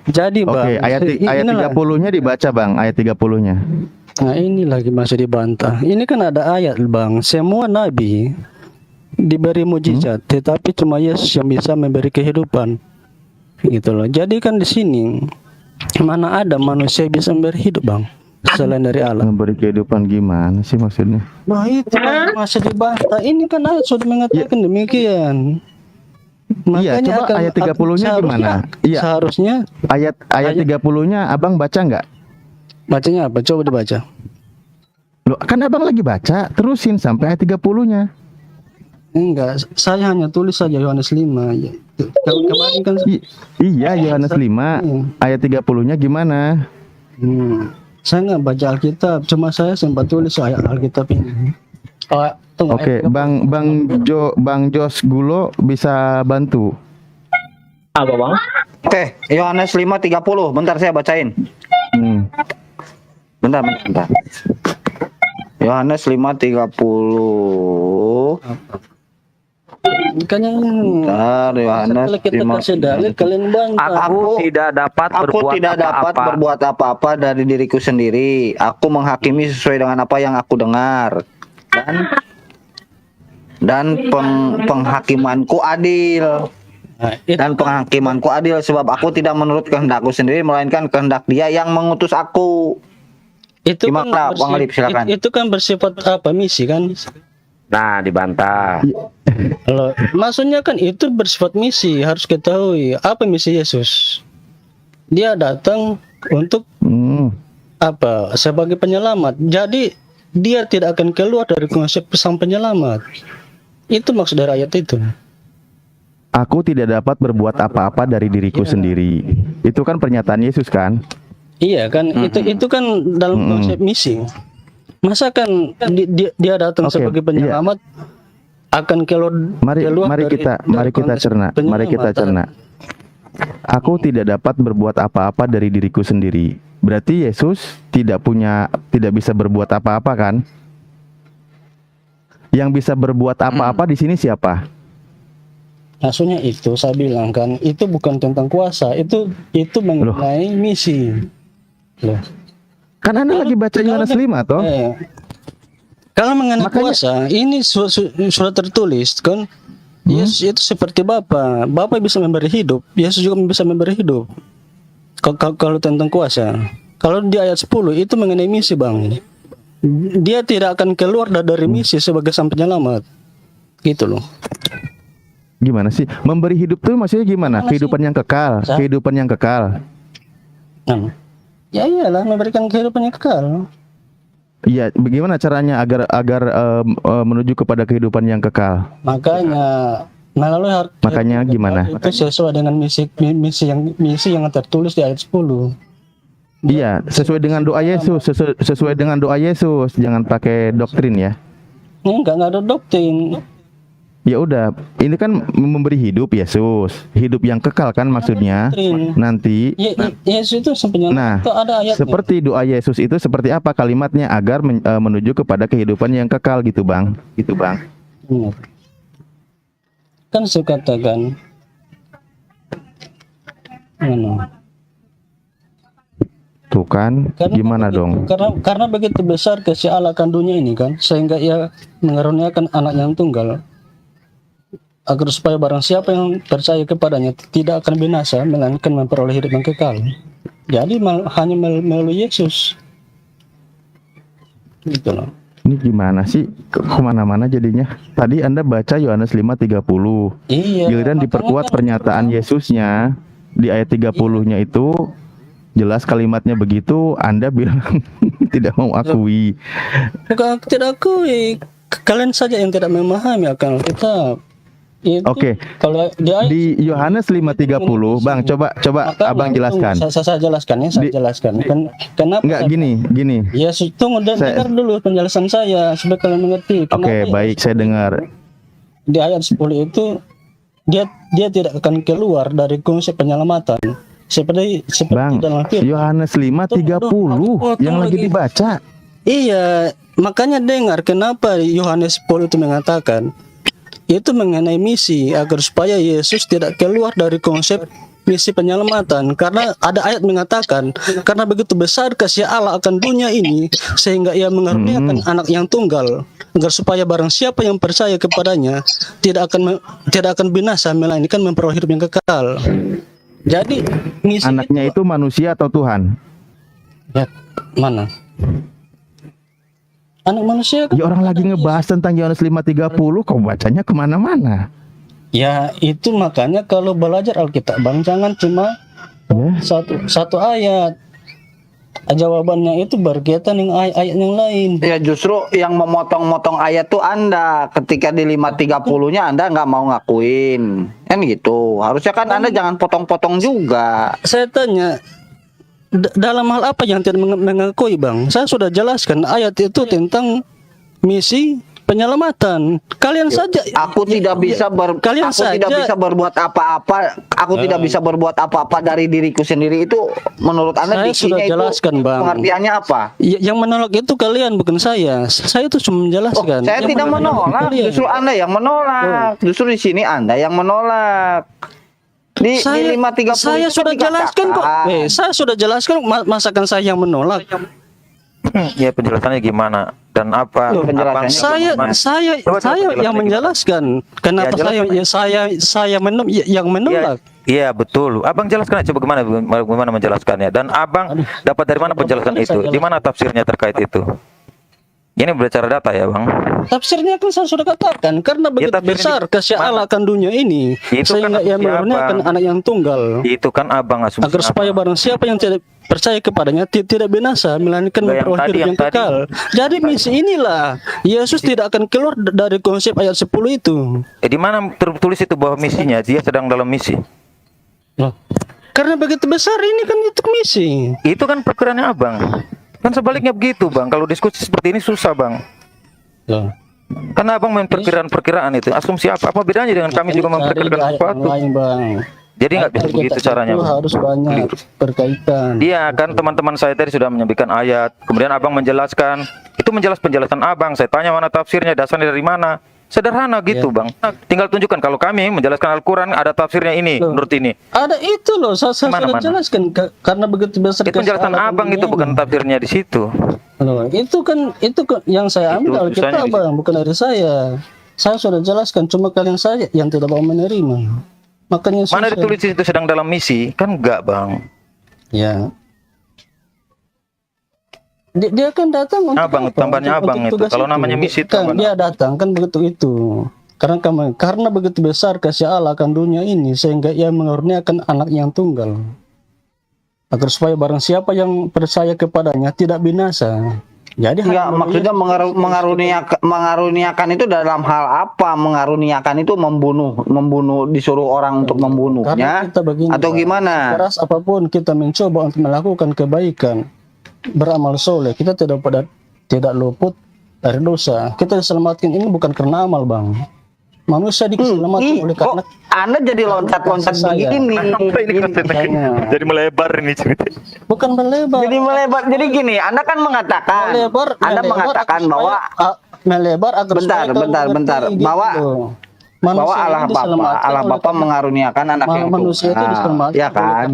Jadi Oke, Bang, ayat inilah. 30-nya dibaca Bang, ayat 30-nya. Nah, ini lagi masih dibantah. Ini kan ada ayat Bang, semua nabi diberi mujizat, tetapi cuma Yesus yang bisa memberi kehidupan. Gitu loh. Jadi kan di sini mana ada manusia yang bisa memberi hidup Bang selain dari Allah. Memberi kehidupan gimana sih maksudnya? Nah itu Bang, masih dibantah. Ini kan ayat sudah mengatakan demikian. Iya, Makanya coba ayat 30-nya gimana? Iya. Seharusnya Ayat 30-nya Abang baca nggak? bacanya apa? Coba dibaca. Loh, kan Abang lagi baca, terusin sampai ayat 30-nya. Enggak, saya hanya tulis saja Yohanes 5 ya. Kemarin kan Iya, Yohanes 5 ayat 30-nya gimana? saya nggak baca Alkitab, cuma saya sempat tulis ayat Alkitab ini. Oh, tunggu, Oke, Bang Jos Gulo bisa bantu. Apa Bang? Oke, Yohanes 5:30. Bentar saya bacain. Bentar. Yohanes 5:30. Kan yang Bentar, Yohanes kalau kita kasih dalil kalian bantah. Aku tidak dapat berbuat apa-apa dari diriku sendiri. Aku menghakimi sesuai dengan apa yang aku dengar. Dan penghakimanku adil. Nah, itu Dan penghakimanku adil sebab aku tidak menurut kehendakku sendiri melainkan kehendak Dia yang mengutus aku. itu Gimana, Bang Alip, silakan. itu kan bersifat apa misi kan? Nah, dibantah. Kalau maksudnya kan itu bersifat misi, harus ketahui apa misi Yesus. Dia datang untuk apa? Sebagai penyelamat. Jadi dia tidak akan keluar dari konsep sang penyelamat. Itu maksud dari ayat itu. Aku tidak dapat berbuat apa-apa dari diriku sendiri. Itu kan pernyataan Yesus kan? Iya kan, itu kan dalam konsep misi. Masa kan dia datang Oke, sebagai penyelamat akan keluar Mari kita cerna. Mari kita cerna. Aku tidak dapat berbuat apa-apa dari diriku sendiri. Berarti Yesus tidak bisa berbuat apa-apa kan? Yang bisa berbuat apa-apa di sini siapa? Maksudnya itu saya bilang kan, itu bukan tentang kuasa, itu mengenai misi. Loh. Kan Anda lagi baca Yohanes 5 toh? Kalau mengenai kuasa, ini sudah tertulis kan. Yesus itu seperti Bapa. Bapa bisa memberi hidup, Yesus juga bisa memberi hidup. Kalau tentang kuasa, kalau di ayat 10 itu mengenai misi Bang. Dia tidak akan keluar dari misi sebagai sang penyelamat. Gitu loh. Gimana sih? Memberi hidup tuh maksudnya gimana? Kehidupan yang kekal, kehidupan yang kekal. Ya iyalah, memberikan kehidupan yang kekal. Iya, bagaimana caranya agar menuju kepada kehidupan yang kekal? Makanya gimana? Itu sesuai dengan misi yang tertulis di ayat 10. Iya, sesuai dengan doa Yesus, sesuai dengan doa Yesus, jangan pakai doktrin ya. Enggak ada doktrin. Ya udah, ini kan memberi hidup Yesus, hidup yang kekal kan maksudnya. Nanti Yesus itu sebenarnya ada ayatnya. Seperti doa Yesus itu seperti apa kalimatnya agar menuju kepada kehidupan yang kekal gitu Bang. Gitu Bang. Kan saya katakan tuh kan, gimana dong? Karena begitu besar kasih Allah akan dunia ini kan, sehingga ia mengaruniakan anak yang tunggal, agar supaya barang siapa yang percaya kepadanya tidak akan binasa, melainkan memperoleh hidup yang kekal. Jadi hanya melalui Yesus. Gitu loh. Ini gimana sih? Kemana-mana jadinya. Tadi Anda baca Yohanes 5:30. Iya. Giliran diperkuat pernyataan Yesusnya di ayat 30-nya itu jelas kalimatnya begitu, Anda bilang tidak mau akui. Bukan tidak akui. Kalian saja yang tidak memahami akan Alkitab. Oke. Kalau di Yohanes 5:30, Bang, coba Abang jelaskan. Saya jelaskan ya, saya jelaskan. Kenapa? Enggak gini. Ya, tunggu dengar dulu penjelasan saya supaya kalian mengerti. Oke, baik, saya dengar. Di ayat 10 itu dia tidak akan keluar dari konsep penyelamatan. Seperti Bang, dalam firman. Yohanes 5:30 yang lagi dibaca. Iya, makanya dengar kenapa Yohanes 10 itu mengatakan itu mengenai misi agar supaya Yesus tidak keluar dari konsep misi penyelamatan, karena ada ayat mengatakan karena begitu besar kasih Allah akan dunia ini sehingga ia mengaruniakan anak yang tunggal agar supaya barang siapa yang percaya kepadanya tidak akan binasa melainkan memperoleh hidup yang kekal. Jadi misi Anaknya itu manusia atau Tuhan? ya, mana? Anak manusia kan? Ya orang lagi ngebahas tentang Yohanes 5:30, kau bacanya kemana-mana. Ya itu makanya kalau belajar Alkitab Bang, jangan cuma Ya. satu ayat. Jawabannya itu berkaitan dengan ayat yang lain. Ya justru yang memotong-motong ayat tuh Anda. Ketika di 5:30-nya Anda nggak mau ngakuin. Kan gitu. Harusnya kan Anda jangan potong-potong juga. Saya tanya, dalam hal apa yang tidak mengakui Bang? Saya sudah jelaskan ayat itu tentang misi penyelamatan. Kalian saja. Aku tidak bisa kalian aku tidak saja- bisa berbuat apa-apa. Aku tidak bisa berbuat apa-apa dari diriku sendiri. Itu menurut Anda Saya sudah diksinya itu jelaskan, Bang. pengertiannya apa? Yang menolak itu kalian, bukan saya. Saya itu cuma menjelaskan. Saya Yang tidak menolak, kalian. justru Anda yang menolak. Justru di sini Anda yang menolak. Di Saya 5:30 saya itu sudah jelaskan kok. dikatakan. Saya sudah jelaskan, masakan saya yang menolak. Ya penjelasannya gimana dan apa? Loh, Abang- saya Coba yang penjelasannya menjelaskan kenapa Ya, saya yang menolak. Iya betul. Abang jelaskan aja bagaimana menjelaskannya. Dan abang dapat dari mana penjelasan itu? Di mana tafsirnya terkait itu? Ini berbicara data ya bang. Tafsirnya kan saya sudah katakan karena begitu tafsirnya besar kasih mana? Allah akan dunia ini Itu kan sehingga ia asumsi mengaruniakan abang. anak yang tunggal Itu kan abang asumsi. agar supaya barang siapa yang tidak percaya kepadanya tidak binasa melainkan Nah, yang memperoleh tadi, hidup yang yang tadi. kekal. Jadi misi inilah Yesus tidak akan keluar dari konsep ayat 10 itu. Di mana tertulis itu bahwa misinya dia sedang dalam misi? Loh, karena begitu besar ini kan itu misi. Itu kan perkiraannya abang. Kan sebaliknya begitu bang. Kalau diskusi seperti ini susah bang. Loh. Karena abang main perkiraan-perkiraan itu. Asumsi apa? Apa bedanya dengan kami juga memperkirakan Cari ayat sesuatu? yang lain, Bang. Jadi nggak bisa Ayat begitu kita caranya. itu Bang. harus banyak berkaitan. Iya kan teman-teman saya tadi sudah menyampaikan ayat. Kemudian abang menjelaskan. Itu penjelasan abang. Saya tanya mana tafsirnya, dasarnya dari mana. Sederhana gitu bang. Tinggal tunjukkan kalau kami menjelaskan Al-Quran ada tafsirnya ini Loh. menurut ini. Ada itu loh, saya sudah Mana? jelaskan karena begitu besar Itu penjelasan kesalahan abang itu dunia bukan ini. tafsirnya di situ. Loh, itu kan yang saya Itu ambil susahnya Alkitab di Bang, bukan dari saya. Saya sudah jelaskan, cuma kalian saja yang tidak mau menerima. Makanya Mana susah. ditulis itu sedang dalam misi? Kan enggak bang. Ya. Dia kan datang untuk Abang, apa? tambahnya Untuk abang itu. tugas Kalau namanya misi itu kan, abang. dia datang kan begitu itu. Karena begitu besar kasih Allah akan dunia ini sehingga ia mengaruniakan anak yang tunggal agar supaya barang siapa yang percaya kepadanya tidak binasa. Jadi Enggak, hanya maksudnya mengaruniakan itu dalam hal apa? Mengaruniakan itu membunuh disuruh orang untuk karena membunuhnya kita begini, atau Pak, gimana? keras apapun kita mencoba untuk melakukan kebaikan, beramal soleh, kita tidak luput dari dosa. Kita diselamatkan ini bukan karena amal, Bang. Manusia diselamatkan oleh karena Kok Anda jadi loncat-loncat saya. begini? Jadi melebar ini cerita. bukan melebar. Jadi melebar. Jadi gini, Anda kan mengatakan, Anda mengatakan bahwa melebar agar Bentar, supaya kamu bentar, mengerti bentar. gitu. bahwa Allah ini Bapa, diselamatkan Allah oleh Bapa karena mengaruniakan anak yang manusia itu tunggal. diselamatkan Ya oleh kan?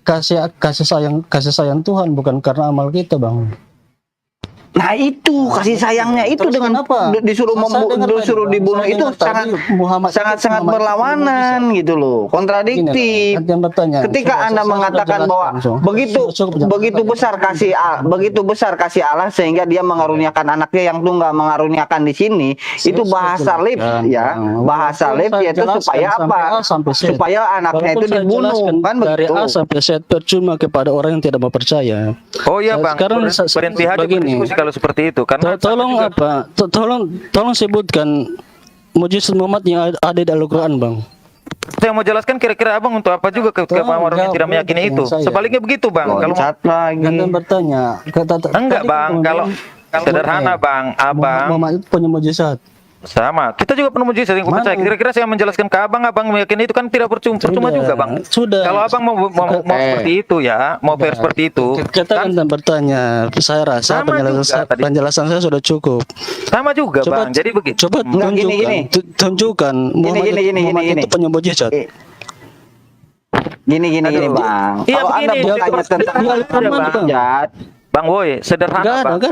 karena kasih sayang Tuhan, bukan karena amal kita, Bang. Nah itu kasih sayangnya itu Terus dengan kenapa? disuruh Saya dengar disuruh tadi, Bang. dibunuh Saya itu dengar tadi Muhammad itu berlawanan gitu loh, kontradiktif. Gini, yang bertanya, Ketika coba, Anda saya mengatakan sudah bahwa jelaskan, so. begitu besar kasih Allah sehingga dia mengaruniakan anaknya yang tunggal, mengaruniakan di sini itu bahasa lip ya, bahasa lip yaitu supaya apa? Supaya anaknya itu dibunuh kan dari begitu. A sampai Z percuma kepada orang yang tidak mau percaya. Oh iya bang. Sekarang Berhenti aja begini. berdiskusi kalau seperti itu. Karena Tolong apa? Tolong sebutkan mujizat Muhammad yang ada di Al-Quran, Bang. saya mau jelaskan kira-kira abang untuk apa juga ke orang yang jawab tidak meyakini dengan itu. saya. Sebaliknya begitu bang. Kalau Loncat lagi. Anda bertanya. enggak bang, kalau sederhana bang, abang Muhammad itu punya mujizat. sama. Kita juga penuh mujizat yang percaya. Kira-kira saya menjelaskan ke abang meyakini itu kan tidak percuma juga bang. Sudah. Kalau abang mau seperti itu ya, mau fair seperti itu, Kita kan bertanya, saya rasa Sama juga tadi. penjelasan saya sudah cukup. sama juga Coba, bang. Jadi begitu. coba Enggak, tunjukkan, gini. tunjukkan Muhammad gini. itu punya mujizat. Eh, Gini Aduh. bang. Iya, Kalau anda begini. bertanya tentang Di Al-Quran mana, Bang? mujizat, Bang Boy, sederhana Nggak ada, Bang. kan?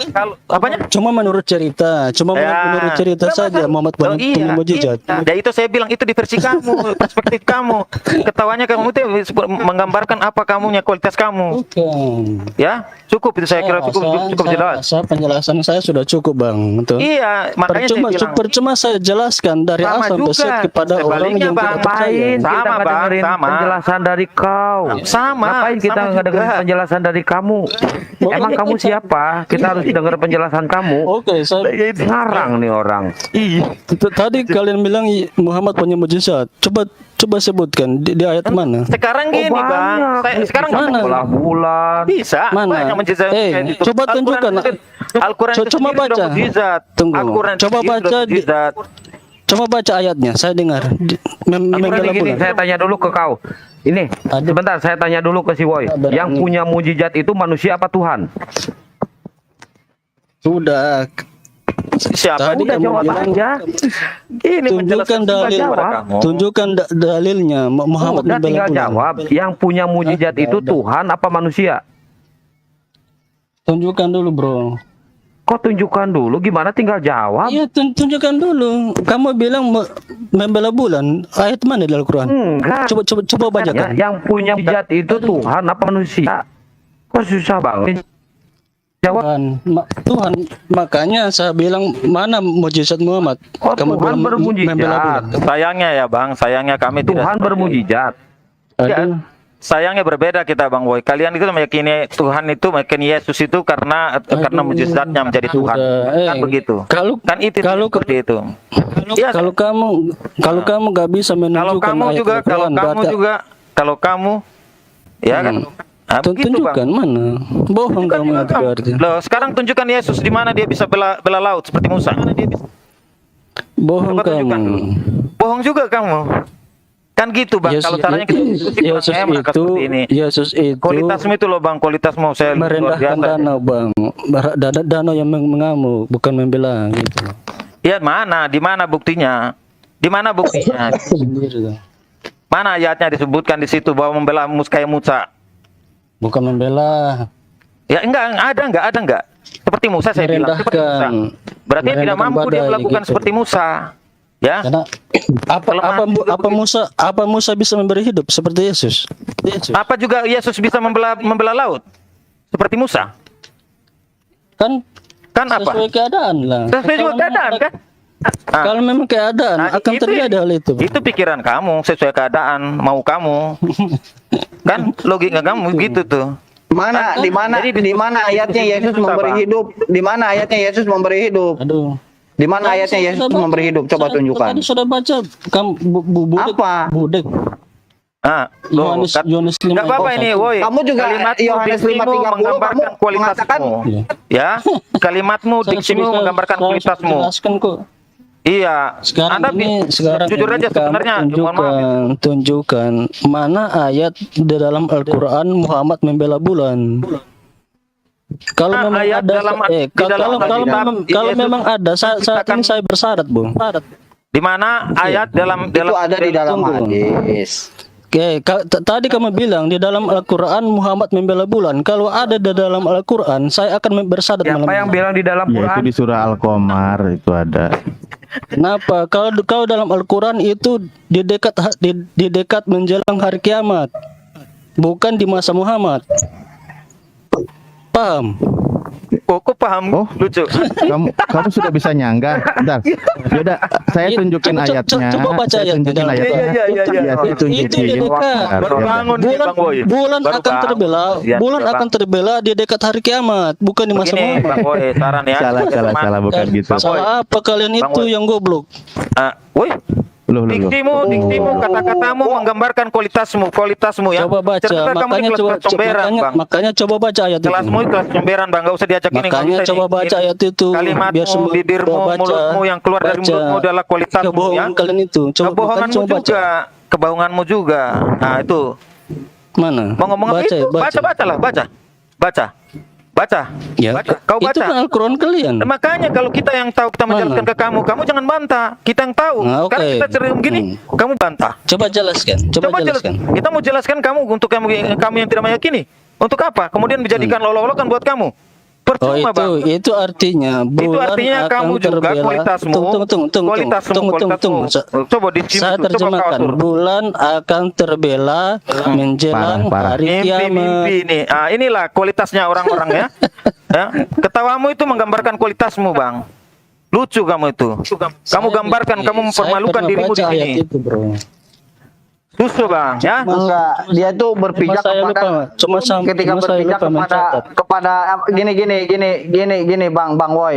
Kalau apanya? Cuma menurut cerita, menurut cerita Nggak saja masalah. Muhammad Oh, punya mujizat. Ya itu saya bilang itu di versi kamu, perspektif kamu. Ketawanya kamu itu menggambarkan apa kamunya, kualitas kamu. Bukan. Ya, cukup itu saya kira cukup jelas. Penjelasan saya sudah cukup, Bang. Betul. Iya, makanya Percuma, saya bilang percuma saya jelaskan dari A sama sampai Z juga. kepada orang Sebaliknya, yang Bang. tidak percaya. Ngapain kita Sama, nggak Bang, dengerin sama. penjelasan dari kau? Sama, Ngapain kita sama nggak dengerin juga. penjelasan dari kamu? Emang kamu siapa? Kita harus dengar penjelasan kamu. Oke, saya Ngarang nih orang. tadi kalian bilang Muhammad punya mujizat. Coba sebutkan di ayat mana? Sekarang gini, Bang. banyak. Sekarang Mana? Bulan. bisa. Mana? Banyak mujizat. Coba tunjukkan. Al-Quran itu Coba sendiri sudah baca. mujizat. Tunggu. Al-Quran Coba sendiri sudah baca di- mujizat. Coba baca ayatnya, saya dengar. Membela Gini, bulan. saya tanya dulu ke kau. Ini, sebentar saya tanya dulu ke si Boy. Yang punya mujizat itu manusia apa Tuhan? Sudah. Siapa Tadi dia? kamu jawab bilang, aja. Ini tunjukkan menjelaskan dalil, kepada kamu. tunjukkan dalilnya. Muhammad Udah membela tinggal bulan. jawab. Yang punya mujizat itu Tuhan apa manusia? Tunjukkan dulu, bro. Kok tunjukkan dulu? Gimana tinggal jawab? Iya, tunjukkan dulu. Kamu bilang membela bulan. Ayat mana di Al-Quran? Enggak. Coba Ya, bacakan. yang punya mujizat itu Tuhan apa manusia? Kok susah banget? Jawab. Tuhan, makanya saya bilang mana mujizat Muhammad? Oh, Tuhan bilang bermujizat. membela bulan. Sayangnya ya, Bang. Sayangnya kami tidak. Tuhan bermujizat. Aduh. Sayangnya berbeda kita, Bang Boy. Kalian itu meyakini Tuhan itu, meyakini Yesus itu karena mujizatnya menjadi Tuhan. Kan begitu. Kalau Kan itu kalau seperti itu. Iya, kalau kamu nggak bisa kalau menunjukkan kamu ayat juga, Al-Quran, kalau kamu, ya kan? Nah, begitu, tunjukkan Bang. mana? Bohong kamu itu berarti. Loh, sekarang tunjukkan Yesus di mana dia bisa bela laut seperti Musa. Bohong Coba tunjukkan kamu. dulu. Bohong juga kamu. Kan gitu, Bang. Kalau caranya kita diskusi Yesus emang itu, seperti ini. Yesus itu Kualitasmu itu loh, Bang. Kualitasmu saya luar merendahkan biasa. danau, Bang. Danau yang mengamuk, bukan membela gitu. Ya mana? Di mana buktinya? Di mana buktinya? Sendiri tuh. Mana ayatnya disebutkan di situ bahwa membela kayak Musa? Bukan membela, Ya enggak ada. Seperti Musa saya bilang, seperti Musa. merendahkan. Berarti tidak Merendahkan mampu dia badai, melakukan gitu. seperti Musa. Ya. Karena apa Musa bisa memberi hidup seperti Yesus? Apa juga Yesus bisa membela laut? Seperti Musa? Kan Apa? sesuai keadaan lah. Sesuai juga keadaan kan? Ah. Kalau memang keadaan Nah, akan terjadi hal itu. Itu pikiran kamu, sesuai keadaan, mau kamu. Kan logika kamu gitu tuh. mana di mana Jadi di mana ayatnya Yesus susah, memberi Bang. hidup? Di mana ayatnya Yesus memberi hidup? Aduh. Di mana ayatnya Yesus memberi hidup? Coba tunjukkan. Tadi sudah baca kamu budek. Apa? Budek. Ah, loh, Yohanes 5. Enggak apa-apa ini, woi. Kamu juga Kalimatmu, Yohanes diksimu 5:30 menggambarkan kamu kualitasmu. Iya. Ya, kalimatmu, diksimu menggambarkan kualitasmu. Jelaskan kok. Iya. Sekarang Anda ini jujur aja kamu sebenarnya. Mohon maaf. tunjukkan mana ayat di dalam Al-Quran Muhammad membela bulan. Kalau Nah, memang ayat ada, dalam- di kalau dalam Alkitab, kalau Yesus memang ada, saat ini saya bersyarat, Bung. Di mana ayat dalam Itu ada di dalam Tunggu. hadis. Oke, tadi kamu bilang di dalam Al-Quran Muhammad membela bulan. Kalau ada di dalam Al-Quran, saya akan bersyarat Siapa malam yang ini. bilang di dalam Ya itu Quran? di surah Al-Qamar itu ada. Kenapa? Kalau dalam Al-Quran itu di dekat menjelang hari kiamat, bukan di masa Muhammad. Paham? kok paham Oh. lucu. Kamu sudah bisa nyangga. Bentar. Yaudah, saya tunjukin ayatnya. Coba baca Saya ayatnya. tunjukin ayatnya. Iya. Iya, saya Itu di tunjukin. dekat. Baru Ya, bangun nih, Bulan, Bang Boy. bulan Baru akan bangun. terbela, Ya, bulan Bang. akan terbela di dekat hari kiamat, bukan di masa Begini, Muhammad. Bang Boy, saran ya. Salah, bukan gitu. Bang Boy. Salah apa kalian Bang itu Boy. yang goblok? Woi, Loh. diksimu, kata-katamu menggambarkan kualitasmu ya. Coba baca, Ternyata kamu makanya di kelas comberan, Bang. makanya coba baca ayat itu. Kelasmu kelas comberan, Bang. Enggak usah diajak ini. nggak Makanya usah coba ini. baca ayat itu. Kalimatmu, biar semua bibirmu, baca, mulutmu yang keluar dari baca. mulutmu adalah kualitasmu ya. Kebohongan kalian itu. Kebohonganmu coba baca. juga, kebohonganmu juga. Nah, itu. Mana? Mau ngomong apa itu? baca. Baca. Baca. Ya, Kau itu kan baca. Al-Quran kalian. Nah, makanya kalau kita yang tahu kita menjelaskan ke kamu jangan bantah. Kita yang tahu. Nah, Sekarang oke. kita cerita begini, kamu bantah. Coba jelaskan. Coba jelaskan. Kita mau jelaskan kamu untuk kamu yang tidak meyakini. Untuk apa? Kemudian menjadikan lolok-lolokan buat kamu. Oh Percuma, Bang. itu artinya bulan artinya akan kamu juga terbela. kualitasmu. Tunggu. Coba di sini Saya tuh, coba kau terjemahkan. atur. Bulan akan terbela menjelang Parah. hari kiamat. Mimpi ini. Ah, inilah kualitasnya orang-orang ya. Ya. Ketawamu itu menggambarkan kualitasmu, Bang. Lucu kamu itu. Kamu gambarkan, kamu mempermalukan dirimu di ayat sini. itu, bro. Lucu, Bang, ya. Enggak, dia tuh berpijak saya kepada lupa, ketika ketika saya berpijak lupa mencatat. kepada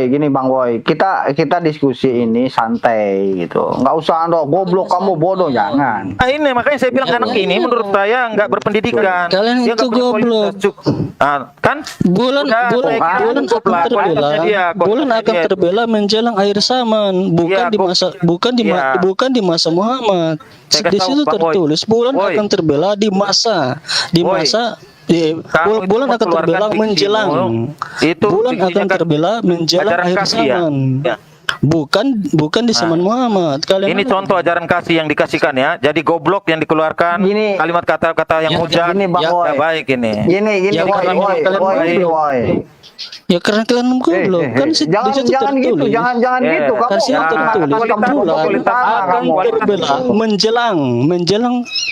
gini Bang Woi. Kita diskusi ini santai gitu. Enggak usah goblok kamu bodoh, jangan. Nah, ini makanya saya bilang anak ini menurut saya nggak berpendidikan. Kalian Dia itu nggak berkualitas. Kan? Bulan Udah, bulan saya kira bulan cukup akan lah, terbela. kualitasnya dia, Bulan kualitasnya akan dia. terbela menjelang akhir zaman, bukan Iya, di masa Iya. bukan di masa Muhammad. Saya Di kasih situ tahu, Bang Boy. tertulis bulan Boy. akan terbela di masa Boy. Kamu itu bulan akan mengeluarkan terbela fiksimu. menjelang. Itu Bulan fiksinya akan kan terbela menjelang ajaran akhir kasih ya. zaman. Ya. Bukan di zaman Muhammad. Kalian Ini contoh ajaran kasih yang dikasihkan ya. Jadi goblok yang dikeluarkan, Gini. kalimat kata-kata yang hujat. Gini, Bang Ya, Boy. baik ini. Gini Ya, karena kalian Woi. ya karena kalian goblok. Kan di Jangan situ jangan gitu, tertulis. jangan Eh, gitu. Kamu Kan situ tertulis bulan akan terbela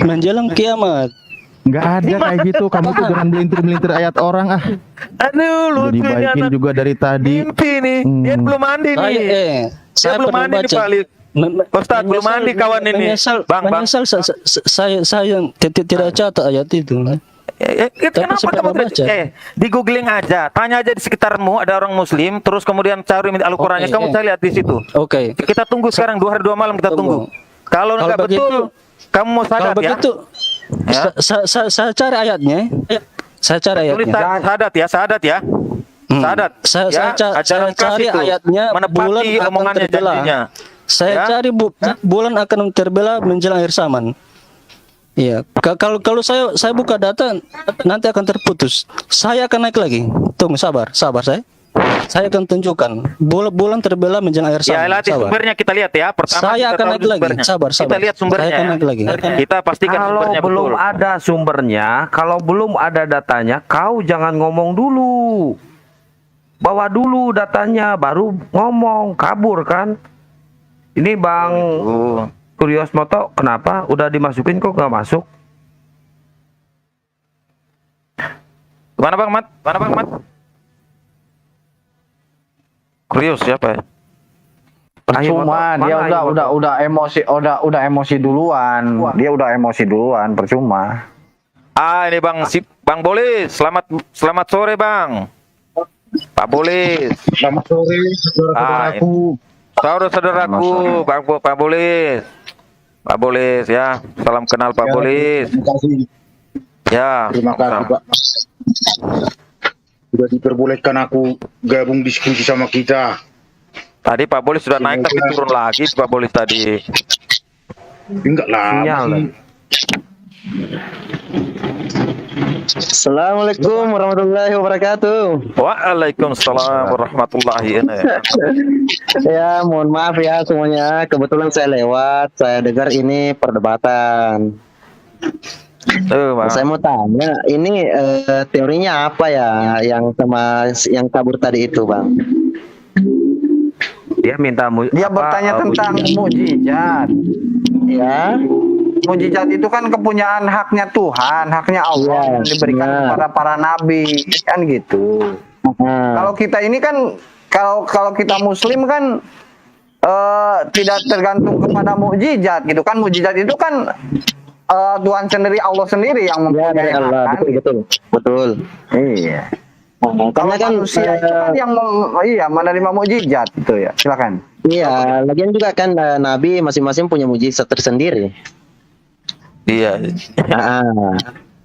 menjelang kiamat. Nggak ada kayak gitu. Kamu tuh jangan melintir-melintir ayat orang ah. Aduh, Udah lucu ini dibaikin anak. juga dari tadi. Mimpi nih. Dia belum mandi nih. Saya belum pernah mandi nih, baca. Pak Ali. Ustaz, belum mandi kawan ini. Bang. Menyesal saya tidak catat ayat itu. Kenapa saya kamu pernah baca. di googling aja, tanya aja di sekitarmu ada orang muslim, terus kemudian cari Al-Qurannya, Oke, kamu cari lihat di situ. Oke. Kita tunggu sekarang 2 hari 2 malam kita tunggu. Kalau nggak begitu- betul, kamu mau Kalau sadat ya. begitu, Ya. saya cari ayatnya. Saya cari Tulis ayatnya. sadat ya, sadat ya. Sadat. Saya Ya, saya ajaran cari kasih tuh, ayatnya bulan menepati akan omongannya terbela. janjinya. Saya Ya. cari bulan akan terbela menjelang akhir zaman. Iya, kalau saya buka data nanti akan terputus. Saya akan naik lagi. Tunggu, sabar saya. Saya akan tunjukkan bulan terbela menjelang akhir Ya, zaman. lihat di Sabar. sumbernya kita lihat ya. Pertama Saya kita akan tahu naik lagi. sumbernya. Sabar. Kita lihat sumbernya. Saya akan ya. naik lagi. Kita pastikan Kalau sumbernya belum betul. ada sumbernya, kalau belum ada datanya, kau jangan ngomong dulu. Bawa dulu datanya, baru ngomong. Kabur kan? Ini Bang Kurios Moto, kenapa? Udah dimasukin kok nggak masuk? Mana Bang Mat? Kurios siapa ya? Percuma, Ayo, dia mana, ayo, udah emosi duluan. Dia udah emosi duluan, percuma. Ini Bang Bolis. Selamat sore Bang. Pak Bolis. Selamat sore, saudara-saudaraku. Saudara-saudaraku, Pak Bolis. Pak Bolis ya. Salam kenal Pak Bolis. Terima kasih, Ya. terima kasih Pak. Sudah diperbolehkan aku gabung diskusi sama kita. Tadi Pak Bolis sudah naik tapi turun lagi Pak Bolis tadi. Enggak lah. Sinyal masih- Assalamualaikum warahmatullahi wabarakatuh. Waalaikumsalam warahmatullahi wabarakatuh. Ya, mohon maaf ya semuanya. Kebetulan saya lewat, saya dengar ini perdebatan. Tuh, Bang. Saya mau tanya, ini teorinya apa ya yang kabur tadi itu, Bang? Dia minta Dia bertanya tentang mukjizat. Ya, Mukjizat itu kan kepunyaan haknya Tuhan, haknya Allah Iya, yang diberikan benar. kepada para nabi, kan gitu. nah, Kalau kita ini kan kalau kita muslim kan tidak tergantung kepada mukjizat gitu kan. Mukjizat itu kan Tuhan sendiri, Allah sendiri yang ya mempunyai dari hak, Allah, kan? betul. Iya. Nah, Kalau karena kan manusia itu kan yang menerima mukjizat itu ya. Silakan. iya, lagian juga kan nabi masing-masing punya mukjizat tersendiri. Iya. Nah,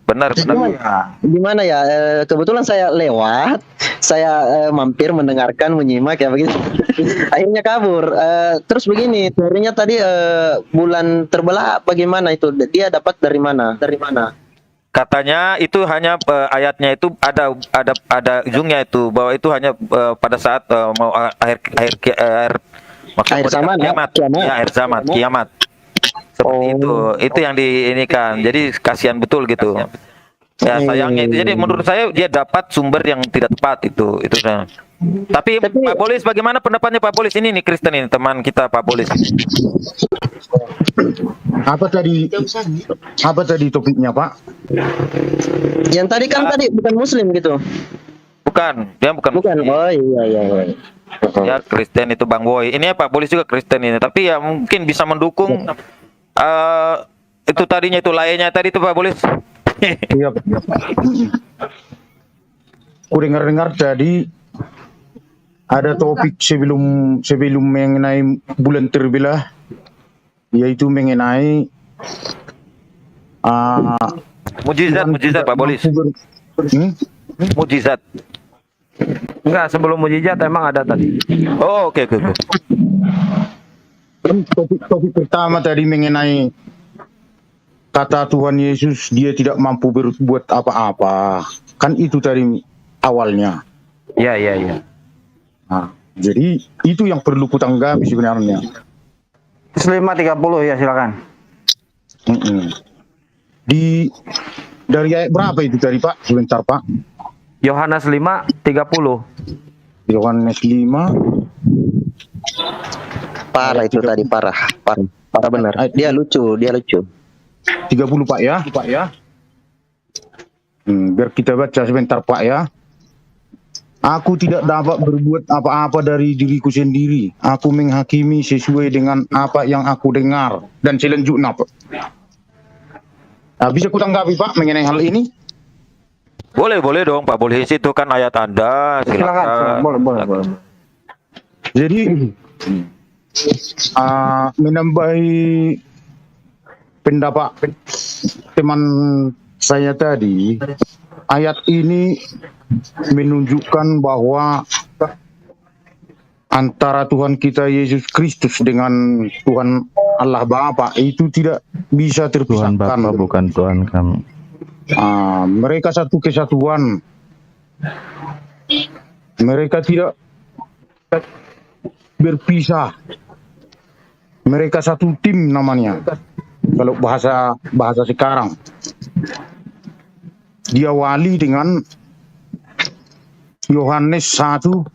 Benar. gimana ya? Kebetulan saya lewat, saya mampir mendengarkan, menyimak ya begitu. Akhirnya kabur. Terus begini, teorinya tadi bulan terbelah bagaimana itu? Dia dapat dari mana? Katanya itu hanya ayatnya itu ada ujungnya itu bahwa itu hanya pada saat mau maksudnya Akhir zaman, ya? kiamat. Kiamat. Ya, akhir zaman, kiamat. Seperti itu yang diinikan. Jadi kasihan betul gitu. Ya sayangnya itu. Jadi menurut saya dia dapat sumber yang tidak tepat itu. Tapi Pak Bolis, bagaimana pendapatnya Pak Bolis ini nih, Kristen ini, teman kita Pak Bolis ini? Apa tadi topiknya, Pak? Yang tadi kan tadi bukan Muslim gitu. Bukan, dia bukan. Bukan. Oh iya. Ya Kristen itu Bang Boy. Ini ya Pak Bolis juga Kristen ini. Tapi ya mungkin bisa mendukung itu tadinya itu lainnya tadi itu Pak Bolis. Iya, Pak. Ku dengar tadi ada topik sebelum mengenai bulan terbelah, yaitu mengenai mujizat Pak Bolis. Mujizat. Enggak, sebelum mujizat emang ada tadi. Oh, oke. Topik pertama tadi mengenai kata Tuhan Yesus, dia tidak mampu berbuat apa-apa. Kan itu tadi awalnya. Iya. Nah, jadi itu yang perlu kutanggapi sebenarnya. 5:30 ya, silakan. Dari ayat berapa itu tadi, Pak? Sebentar, Pak. Yohanes 5:30. Yohanes 5. Parah itu tadi, parah benar. Dia lucu. 30, Pak ya. Biar kita baca sebentar, Pak ya. Aku tidak dapat berbuat apa-apa dari diriku sendiri. Aku menghakimi sesuai dengan apa yang aku dengar. Dan selanjutnya, Pak. Nah, bisa kutanggapi, Pak, mengenai hal ini? Boleh dong Pak Bolis, itu kan ayat Anda. Silakan. Boleh. Jadi, menambahi pendapat teman saya tadi, ayat ini menunjukkan bahwa antara Tuhan kita Yesus Kristus dengan Tuhan Allah Bapa itu tidak bisa terpisahkan. Tuhan Bapa bukan Tuhan kami. Mereka satu kesatuan. Mereka tidak berpisah. Mereka satu tim namanya. Kalau bahasa sekarang, diawali dengan Yohanes 1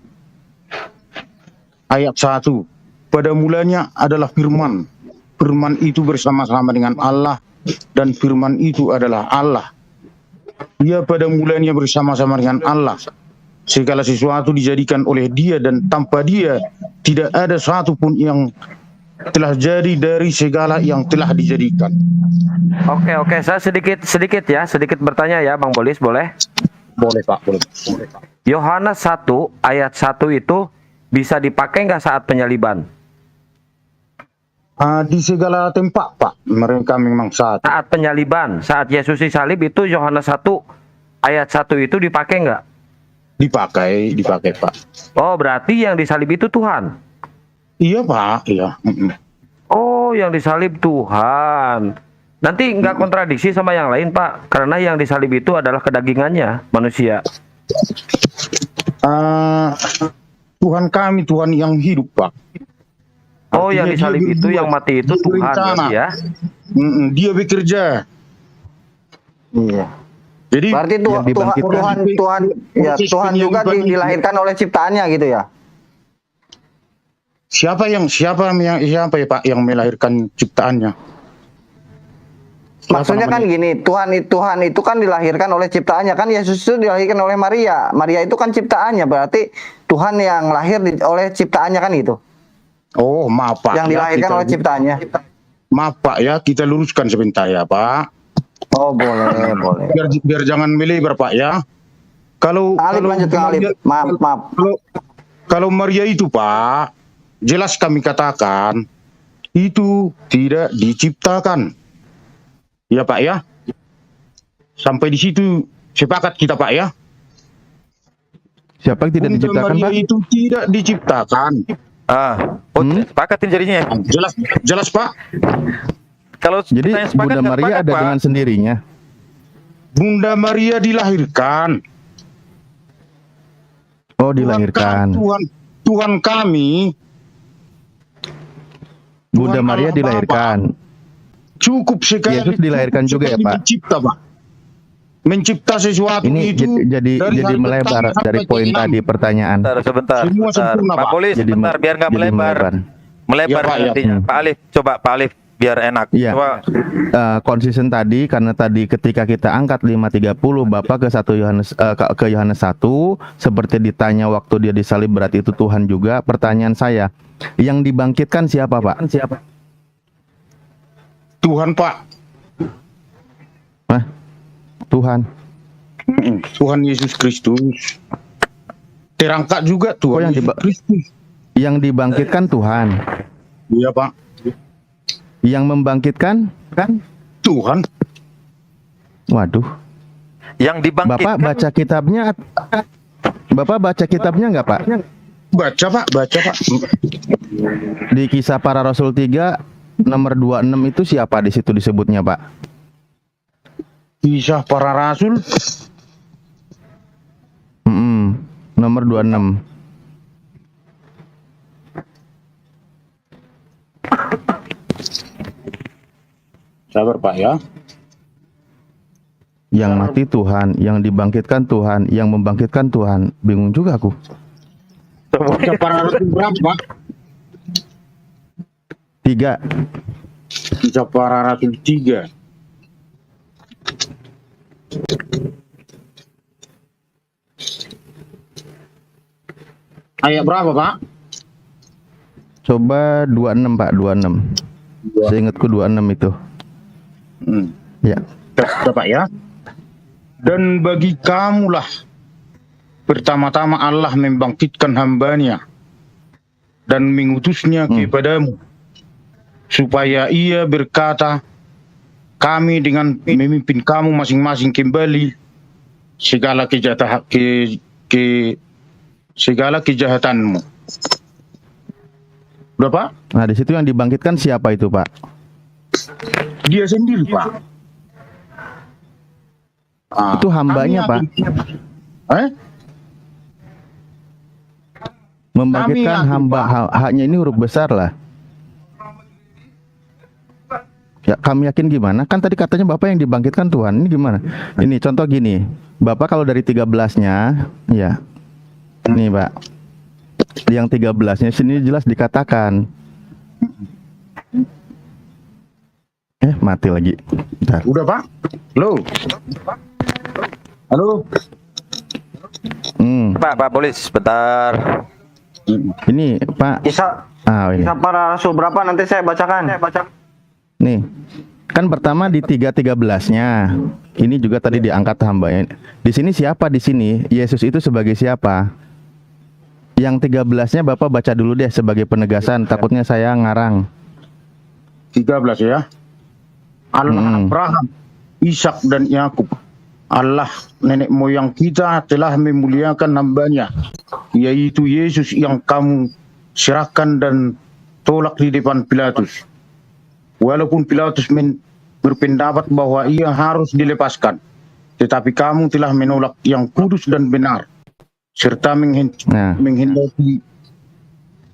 ayat 1. Pada mulanya adalah firman. Firman itu bersama-sama dengan Allah, dan firman itu adalah Allah. Dia pada mulanya bersama-sama dengan Allah. Segala sesuatu dijadikan oleh Dia, dan tanpa Dia tidak ada satu pun yang telah jadi dari segala yang telah dijadikan. Oke, saya sedikit bertanya ya Bang Bolis, boleh? Boleh, Pak, boleh. Yohanes 1 ayat 1 itu bisa dipakai nggak saat penyaliban? Di segala tempat, Pak, mereka memang satu. Saat penyaliban, saat Yesus disalib itu Yohanes 1 ayat 1 itu dipakai nggak? Dipakai, Pak. Oh, berarti yang disalib itu Tuhan? Iya, Pak, iya. Oh, yang disalib Tuhan. Nanti nggak kontradiksi sama yang lain, Pak? Karena yang disalib itu adalah kedagingannya, manusia. Tuhan kami, Tuhan yang hidup, Pak. Oh, Artinya yang disalib itu, yang mati itu Tuhan, berarti ya? Dia bekerja. Iya. Jadi Berarti Tuhan juga dilahirkan oleh ciptaannya gitu ya? siapa ya, Pak, yang melahirkan ciptaannya? Maksudnya kan gini, Tuhan itu kan dilahirkan oleh ciptaannya, kan Yesus itu dilahirkan oleh Maria. Maria itu kan ciptaannya, berarti Tuhan yang lahir oleh ciptaannya kan gitu. Oh, maaf, Pak. Yang dilahirkan oleh ciptaannya. Maaf, Pak ya, kita luruskan sebentar ya, Pak. Oh, boleh. Biar jangan melebar, Pak ya. Kalau lanjut Kang Alif. Maaf. Kalau Maria itu, Pak, jelas kami katakan itu tidak diciptakan. Ya, Pak ya. Sampai di situ sepakat kita, Pak ya. Siapa yang tidak diciptakan, Maria Pak? itu tidak diciptakan. Sepakatin jadinya ya. Jelas, Pak. Kalau Jadi kita yang sepakat, Bunda nggak Maria sepakat, ada Pak. dengan sendirinya. Bunda Maria dilahirkan. Oh, dilahirkan. Tuhan kami. Bunda Tuhan Maria Allah dilahirkan. Cukup sekali. Yesus dilahirkan juga ya, sekali Pak? Mencipta, Pak. Mencipta sesuatu Ini itu jadi hari melebar pertama dari sampai poin ke tadi pertanyaan. Sebentar. Semua sempurna, Pak Pak. Polis, Jadi sebentar biar nggak jadi melebar. Melebar Ya, Pak, ya. nantinya. Pak Alif, coba Pak Alif biar enak. Iya. Coba Konsisten tadi karena tadi ketika kita angkat 5:30 Bapak ke Yohanes 1 seperti ditanya waktu dia disalib berarti itu Tuhan juga. Pertanyaan saya, yang dibangkitkan siapa, Pak? Tuhan, Pak. Hah? Tuhan. Tuhan Yesus Kristus. Terangkat juga Oh, Tuhan yang Yesus Kristus. Yang dibangkitkan Tuhan. Iya, Pak. Yang membangkitkan kan? Tuhan. Waduh. yang dibangkitkan. Bapak baca kitabnya nggak, Pak? Baca, Pak. Baca, Pak. Di Kisah Para Rasul 3 nomor 26 itu siapa di situ disebutnya, Pak? Kisah Para Rasul. Nomor 26. Sabar, Pak, ya. Yang mati Tuhan, yang dibangkitkan Tuhan, yang membangkitkan Tuhan. Bingung juga aku. Kisah Para Rasul berapa, Pak? 3. Kisah Para Rasul 3. Ayat berapa, Pak? Coba 26, Pak, 26. Seingatku 26 itu. Ya. Sudah, Pak, ya. Dan bagi kamulah pertama-tama Allah membangkitkan hambanya dan mengutusnya kepadamu supaya ia berkata, kami dengan memimpin kamu masing-masing kembali segala segala kejahatanmu. Udah, Pak? Nah, di situ yang dibangkitkan siapa itu, Pak? Dia sendiri, Pak. Itu hambanya, Pak. Membangkitkan hamba, haknya ini huruf besar lah. Ya, kami yakin gimana? Kan tadi katanya Bapak yang dibangkitkan Tuhan. Ini gimana? Ini contoh gini. Bapak kalau dari 13-nya, ya. Nih, Pak. Yang 13-nya sini jelas dikatakan. Mati lagi. Bentar. Udah, Pak? Halo? Pak Polis, bentar. Ini, Pak. Kisah Ini. Kisah Para Rasul berapa nanti saya bacakan. Nih, kan pertama di 3:13-nya. Ini juga tadi diangkat hambanya. Di sini siapa di sini? Yesus itu sebagai siapa? Yang 13-nya Bapak baca dulu deh sebagai penegasan. Takutnya saya ngarang. 13 ya. Allah Abraham, Ishak dan Yakub. Allah nenek moyang kita telah memuliakan hambanya, yaitu Yesus yang kamu serahkan dan tolak di depan Pilatus. Walaupun Pilatus berpendapat bahwa ia harus dilepaskan, tetapi kamu telah menolak yang kudus dan benar, serta menghendaki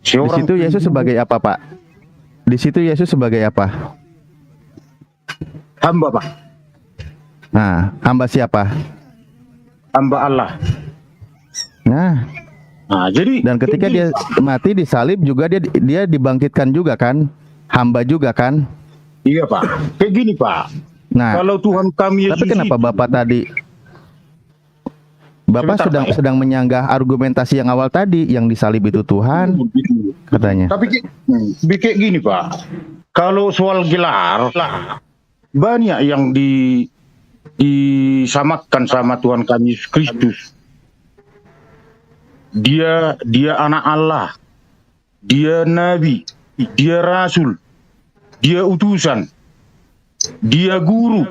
Di situ Yesus sebagai apa, Pak? Di situ Yesus sebagai apa? Hamba, Pak. Nah, hamba siapa? Hamba Allah. Nah, jadi dan ketika dia mati disalib juga dia dibangkitkan juga kan? Hamba juga kan? Iya, Pak. Kayak gini, Pak. Nah, kalau Tuhan kami tapi kenapa Bapak tadi sedang menyanggah argumentasi yang awal tadi, yang disalib itu Tuhan katanya. Tapi kayak gini, Pak. Kalau soal gelar, banyak yang disamakan sama Tuhan kami Yesus Kristus. Dia anak Allah. Dia nabi, dia rasul, dia utusan, dia guru.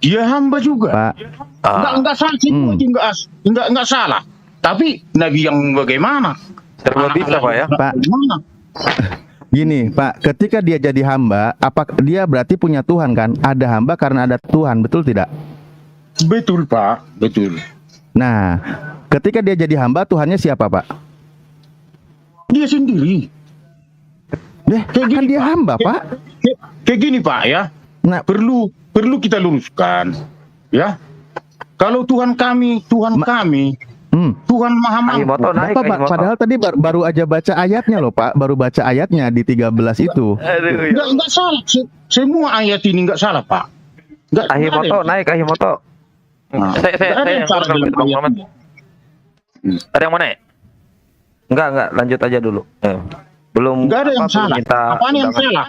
Dia hamba juga. Pak. Enggak salah, enggak salah. Tapi nabi yang bagaimana? Serba bisa, Pak, ya. Pak. Gini, Pak, ketika dia jadi hamba, apa dia berarti punya Tuhan kan? Ada hamba karena ada Tuhan, betul tidak? Betul Pak, betul. Nah, ketika dia jadi hamba, Tuhannya siapa, Pak? Dia sendiri. Kan dia hamba, Pak. Kayak gini Pak ya. Nah, Perlu kita luruskan, ya. Kalau Tuhan kami, Tuhan Maha Ayo Mampu. moto naik, Bapak, ayo moto. padahal tadi baru aja baca ayatnya loh, Pak. Baru baca ayatnya di 13 itu. Enggak salah. Semua ayat ini enggak salah Pak. Enggak. Ayo moto naik, ayo moto. Ada yang salah dalam ayat ini. Ada yang mau naik? Enggak, lanjut aja dulu. Belum Enggak ada yang belum salah. minta Apaan yang undangan. salah?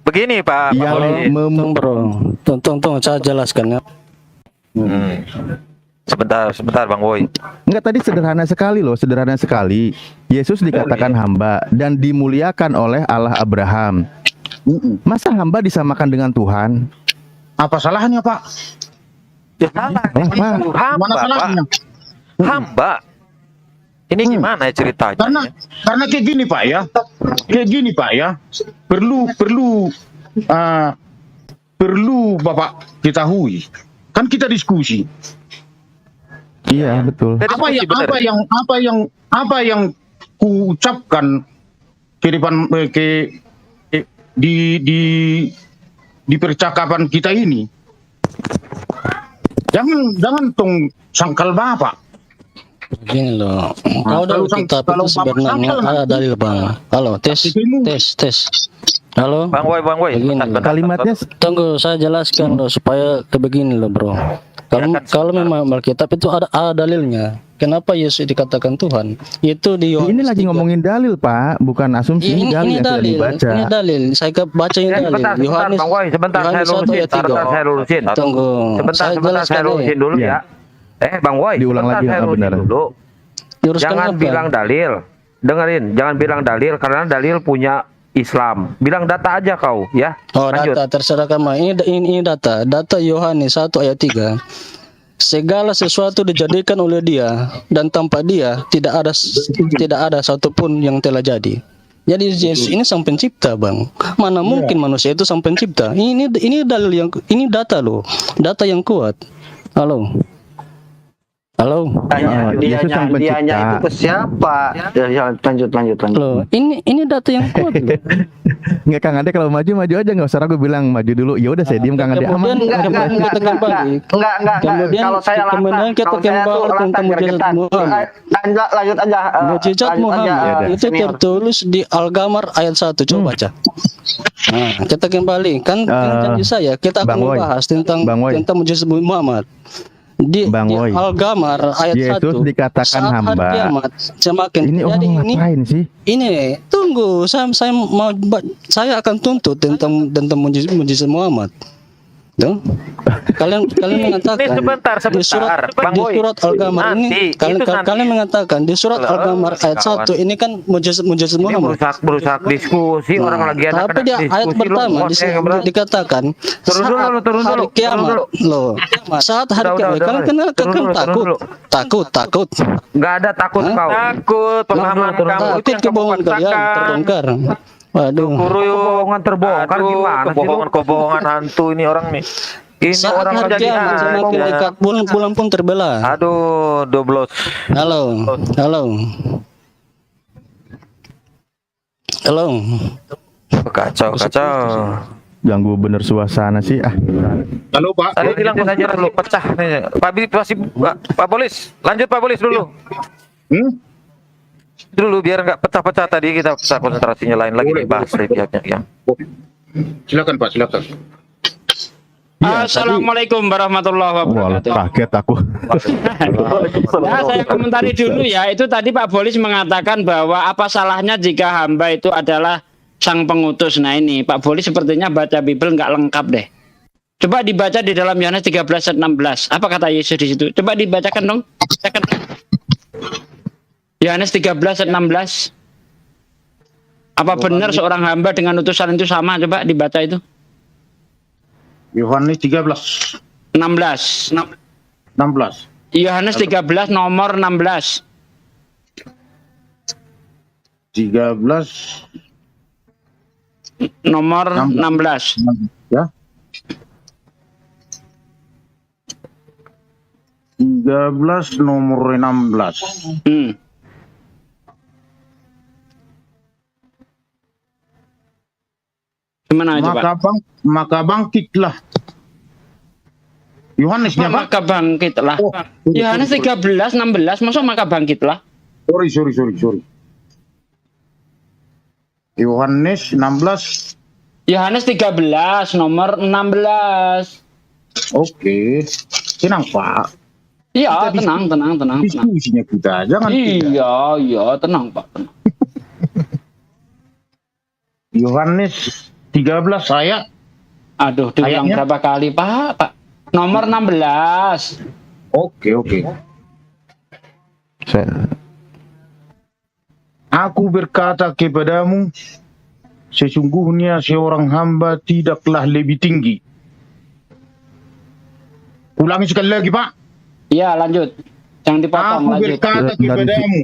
Begini Pak Yang Bolis. Tunggu bro, tunggu saya jelaskan ya. Sebentar Bang Boy. Enggak, tadi sederhana sekali loh, sederhana sekali. Yesus dikatakan hamba dan dimuliakan oleh Allah Abraham. Masa hamba disamakan dengan Tuhan? Apa salahnya Pak? Ya salah. Apa? Hamba, Mana Pak. salahnya? Hamba. Ini gimana ya ceritanya? Karena kayak gini Pak ya. Kayak gini Pak ya. Perlu Bapak ketahui. Kan kita diskusi. Iya, betul. Apa yang ku ucapkan ke depan di percakapan kita ini. Jangan tong sangkal Bapak. Begini loh, kalau dari kitab itu sebenarnya ada dalil bang. Halo, tes. Halo, Bang Boy. Begini, Bentar. Kalimatnya tunggu saya jelaskan loh supaya begini loh bro. Kalau memang Alkitab itu ada dalilnya. Kenapa Yesus dikatakan Tuhan? Itu di Yohanes ini lagi 3. ngomongin dalil, Pak, bukan asumsi. Ini dalil yang sudah dibaca. Ini dalil. Saya baca ini dalil. Sebentar, Bang Boy, sebentar saya Yohanes 1 lurusin. ayat 3. Saya lurusin. Tunggu. Sebentar saya jelaskan lurusin dulu Iya. ya. Bang Boy, Diulang sebentar lagi, saya lurusin benar. dulu. Luruskan Jangan apa? bilang dalil. Dengerin, jangan bilang dalil karena dalil punya Islam. Bilang data aja kau, ya. Oh, Lanjut. data terserah kamu. Ini data. Data Yohanes 1 ayat 3. Segala sesuatu dijadikan oleh Dia dan tanpa Dia tidak ada satupun yang telah jadi. Jadi Yesus ini sang pencipta, Bang. Mana mungkin manusia itu sang pencipta? Ini dalil yang ini data loh. Data yang kuat. Halo. Yesus sang Dianya itu pencipta. ke siapa? Ya, lanjut. Loh, ini data yang kuat loh. Nggak, Kang Ade kalau maju aja, nggak usah ragu bilang maju dulu. Ya udah saya diem, Kang Ade aman. Enggak. Kalau saya kemudian kita kembali tentang mujizat Muhammad. Lanjut aja. Mujizat Muhammad itu tertulis di Al-Gamar ayat 1. Coba baca. Nah, kita kembali kan janji saya kita akan Bang Woy. membahas tentang Bang Woy. mujizat Muhammad. Di Bang Woy. Al-Gamar ayat 1 Yesus dikatakan saat hari hamba. kiamat semakin Ini orang jadi ngapain sih? ini tunggu saya akan tuntut tentang mujizat Muhammad. Tuh. Kalian mengatakan Ini sebentar. di surat Bang Boy. Al-Gamar ini Nanti, itu nanti. kalian mengatakan di surat Al-Gamar ayat 1 ini kan mujizat Ini Muhammad. berusak diskusi orang lagi ada Tapi di ayat pertama dikatakan Turun dulu. hari kiamat loh. Saat hari kiamat kalian takut. Nggak ada takut Hah? kau. Takut pemahaman kamu itu Takut yang kamu kebohongan kalian terbongkar. Waduh. Kebohongan terbongkar gimana sih lu? Kebohongan hantu ini orang nih. Ini Saat orang hari lagi kiamat semakin dekat, bulan pun terbelah. Aduh, doblos. Halo. Kacau. Ganggu bener suasana sih. Halo Pak. Tadi bilang aja dulu pecah nih. Pak Bolis, lanjut Pak Bolis dulu. Dulu biar nggak pecah-pecah tadi kita bisa konsentrasinya lain lagi dibahas dari pihaknya yang. Silakan Pak, silakan. Assalamualaikum warahmatullahi wabarakatuh. Kaget aku. Ya, saya komentari dulu ya. Itu tadi Pak Bolis mengatakan bahwa apa salahnya jika hamba itu adalah sang pengutus. Nah ini Pak Bolis sepertinya baca Bible nggak lengkap deh. Coba dibaca di dalam Yohanes 13 ayat 16. Apa kata Yesus di situ? Coba dibacakan dong. Yohanes 13 ayat 16. Apa benar seorang hamba dengan utusan itu sama? Coba dibaca itu. Yohanes 13. 16. 16. Yohanes 13 nomor 16. 13 nomor 16. ya. 13 nomor 16. Gimana itu, Pak? Maka bangkitlah. Yohanesnya, Pak. Maka bangkitlah. Oh, Yohanes 13, 16, masuk maka bangkitlah. Sorry. Yohanes 16. Yohanes 13, nomor 16. Oke. Tenang, Pak. Iya, tenang. Diskusinya kita, jangan Iya, tenang, Pak. Tenang. Yohanes 13 ayat. Aduh, diulang Ayatnya? berapa kali, Pak? Nomor 16. Oke. Aku berkata kepadamu, sesungguhnya seorang hamba tidaklah lebih tinggi. Ulangi sekali lagi, Pak. Iya, lanjut. Jangan dipotong, Aku lanjut. berkata kepadamu,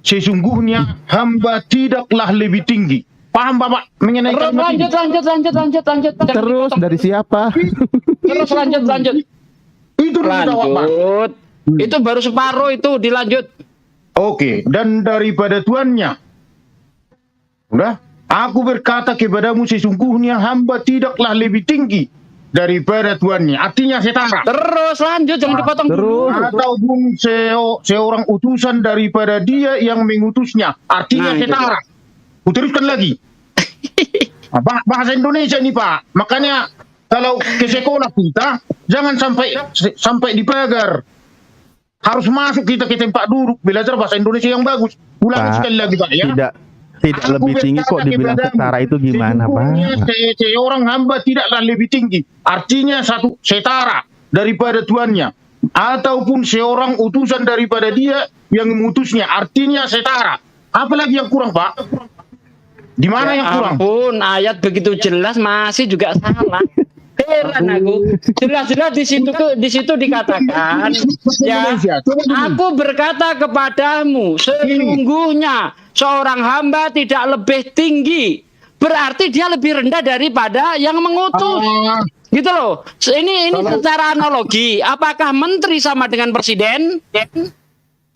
sesungguhnya hamba tidaklah lebih tinggi. Paham, Bapak? Mengenai Terus kalimat ini? lanjut. Jangan Terus dipotong. dari siapa? Terus lanjut. Itu dulu, Bapak. Lanjut. Itu baru separuh itu, dilanjut. Oke, dan daripada tuannya. Udah? Aku berkata kepadamu, sesungguhnya hamba tidaklah lebih tinggi daripada tuannya. Artinya setara. Terus lanjut, jangan dipotong dulu. Ataupun seorang utusan daripada dia yang mengutusnya. Artinya Nah, itu setara. Kuteruskan lagi. Nah, bahasa Indonesia nih, Pak. Makanya kalau ke sekolah kita jangan sampai di pagar. Harus masuk kita ke tempat duduk belajar bahasa Indonesia yang bagus. Ulangi Pak, sekali lagi, Pak, ya. Tidak Aku lebih tinggi kok berkata dibilang kepadamu, setara itu gimana, sesungguhnya Pak? seorang hamba tidaklah lebih tinggi. Artinya satu setara daripada tuannya. Ataupun seorang utusan daripada dia yang mengutusnya. Artinya setara. Apalagi yang kurang, Pak? Di mana yang kurang? Ampun, ayat begitu jelas masih juga salah. Heran aku. Jelas-jelas di situ dikatakan, ya, aku berkata kepadamu, sesungguhnya seorang hamba tidak lebih tinggi. Berarti dia lebih rendah daripada yang mengutus. Gitu loh. Ini secara analogi, apakah menteri sama dengan presiden?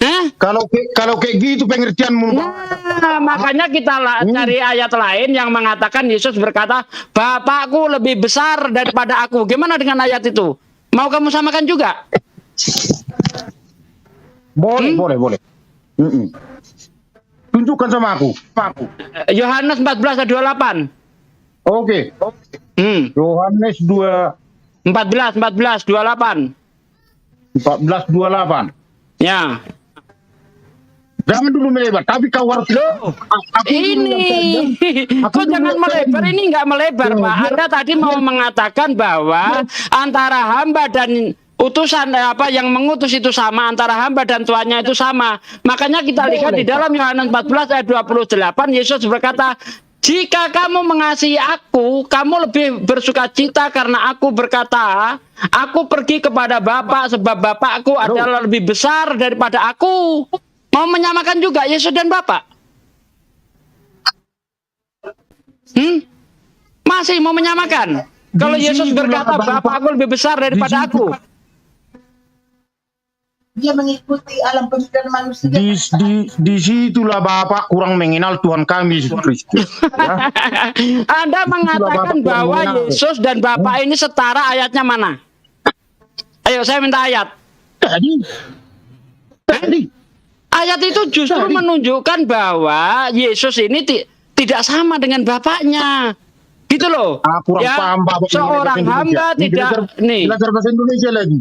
Hah? Kalau kayak gitu pengertianmu. Nah, makanya kita cari ayat lain yang mengatakan Yesus berkata, Bapakku lebih besar daripada aku. Gimana dengan ayat itu? Mau kamu samakan juga? Boleh. Tunjukkan sama aku. Yohanes 14 ayat 28. Oke. Yohanes 14 28. 14:28. Ya. Jangan dulu melebar, tapi kau harus Ini kok jangan melebar, ini nggak melebar, Pak. Anda tadi mau mengatakan bahwa antara hamba dan utusan yang mengutus itu sama, antara hamba dan tuannya itu sama. Makanya kita lihat di dalam Yohanes 14 ayat 28 Yesus berkata, jika kamu mengasihi aku, kamu lebih bersukacita karena aku berkata, aku pergi kepada Bapa sebab Bapakku adalah lebih besar daripada aku. Mau menyamakan juga Yesus dan Bapa? Masih mau menyamakan? Kalau Yesus berkata Bapakku lebih besar daripada aku. Dia mengikuti alam pemikiran manusia. di situlah Bapak kurang mengenal Tuhan kami Yesus Kristus. Ya. Anda mengatakan bahwa Yesus dan Bapa ini setara, ayatnya mana? Ayo saya minta ayat. Tadi. Ayat itu justru menunjukkan bahwa Yesus ini tidak sama dengan Bapaknya. Gitu loh. Kurang Ya, paham Bapak. seorang hamba tidak belajar bahasa Indonesia lagi.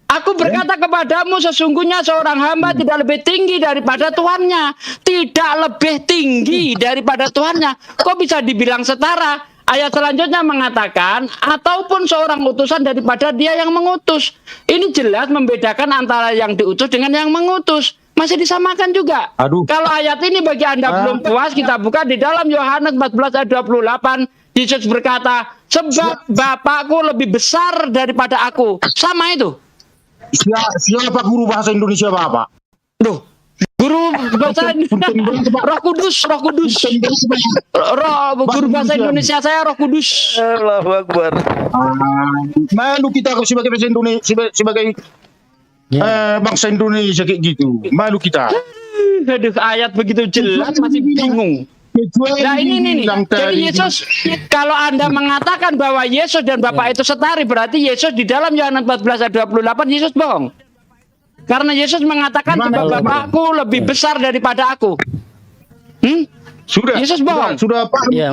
Aku berkata kepadamu, sesungguhnya seorang hamba tidak lebih tinggi daripada tuannya. Tidak lebih tinggi daripada tuannya. Kok bisa dibilang setara? Ayat selanjutnya mengatakan, ataupun seorang utusan daripada dia yang mengutus. Ini jelas membedakan antara yang diutus dengan yang mengutus. Masih disamakan juga. Kalau ayat ini bagi Anda belum puas, kita buka di dalam Yohanes 14 ayat 28. Yesus berkata, sebab Bapakku lebih besar daripada aku. Sama itu. Siapa guru bahasa Indonesia Bapak? Loh, guru bahasa Roh Kudus. Guru bahasa Indonesia saya Roh Kudus. Allahu Akbar. Malu kita kalau sebagai bahasa Indonesia, sebagai bangsa Indonesia kayak gitu. Malu kita. Aduh, ayat begitu jelas masih bingung. Nah ini. Jadi Yesus, kalau Anda mengatakan bahwa Yesus dan Bapa itu setara, berarti Yesus di dalam Yohanes 14 ayat 28 Yesus bohong. Karena Yesus mengatakan bahwa Bapakku lebih besar daripada aku. Sudah. Yesus bohong. Sudah Pak. Ya,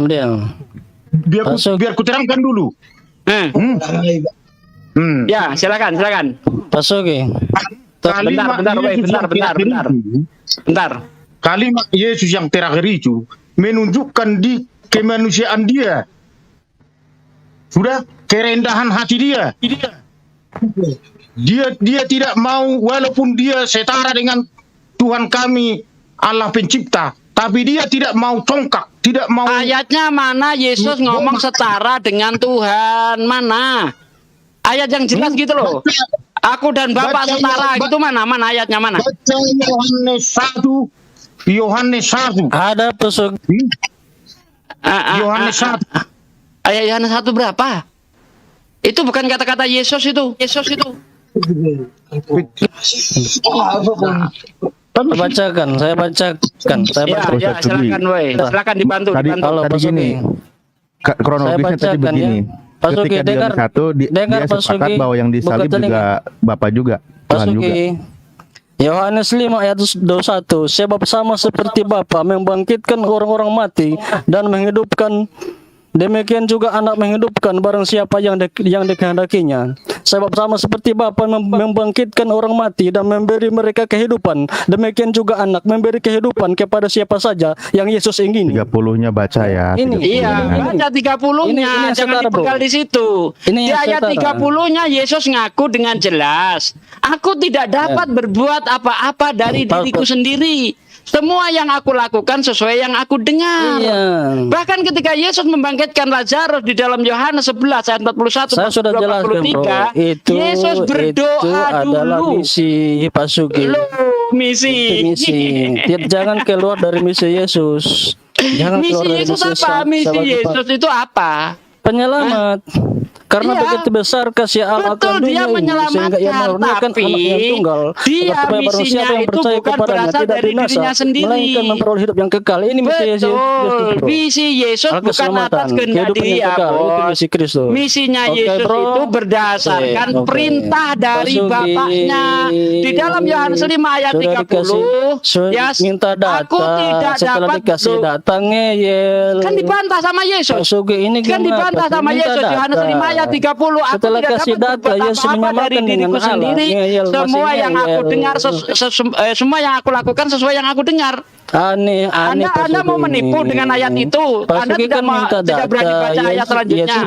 Biar ku terangkan dulu. Ya, silakan. Pasuki. Bentar. Kalimat Yesus yang terakhir itu menunjukkan di kemanusiaan dia. Sudah kerendahan hati dia. Dia tidak mau, walaupun dia setara dengan Tuhan kami Allah pencipta, tapi dia tidak mau congkak, tidak mau. Ayatnya mana Yesus ngomong setara dengan Tuhan? Mana? Ayat yang jelas gitu loh. Aku dan Bapak setara gitu, mana ayatnya mana? Baca Yohanes 1. Ada pesuk. Yohanes 1. Ayat Yohanes 1 berapa? Itu bukan kata-kata Yesus itu. Bacakan, saya bacakan. Ya, silakan woi. Silakan dibantu. Kalau tadi gini, kronologisnya tadi begini. Ketika di Yohanes 1 dia sepakat bahwa yang disalib juga Bapa juga, Tuhan juga. Yohanes 5 ayat 21, sebab sama seperti Bapa membangkitkan orang-orang mati dan menghidupkan, demikian juga Anak menghidupkan barang siapa yang dikehendakinya. Sebab sama seperti Bapa membangkitkan orang mati dan memberi mereka kehidupan, demikian juga Anak memberi kehidupan kepada siapa saja yang Yesus ingini. 30-nya baca ya. Baca 30-nya, jangan dipegal di situ. Di ayat 30-nya Yesus ngaku dengan jelas, aku tidak dapat berbuat apa-apa dari diriku sendiri. Semua yang aku lakukan sesuai yang aku dengar. Bahkan ketika Yesus membangkitkan Lazarus di dalam Yohanes 11 ayat 41 saya sudah jelaskan, bro. Yesus berdoa adalah dulu. Misi Pasuki. Misi. Jangan keluar dari misi Yesus. Misi Yesus apa? Misi Yesus itu apa? Penyelamat. Karena begitu besar kasih Allah akan dunia ini, sehingga ia menurunkan anak yang tunggal, supaya barang siapa yang percaya kepadanya tidak binasa, melainkan memperoleh hidup yang kekal. Ini misi Yesus. Misi Yesus bukan atas kehendak dia, bos. Misinya Yesus itu berdasarkan perintah dari Bapaknya. Di dalam Yohanes 5 ayat 30, ya, minta data, aku tidak setelah dapat dikasih data ngeyel. Kan dibantah sama Yesus. Kan dibantah sama Yesus. Yohanes 5 ayat 30, aku setelah tidak kasih dapat data, Yesus menyamakan dari diriku sendiri. Semua yang aku dengar, semua yang aku lakukan sesuai yang aku dengar. Aneh, Anda mau menipu dengan ayat itu. Anda tidak berani baca ayat selanjutnya.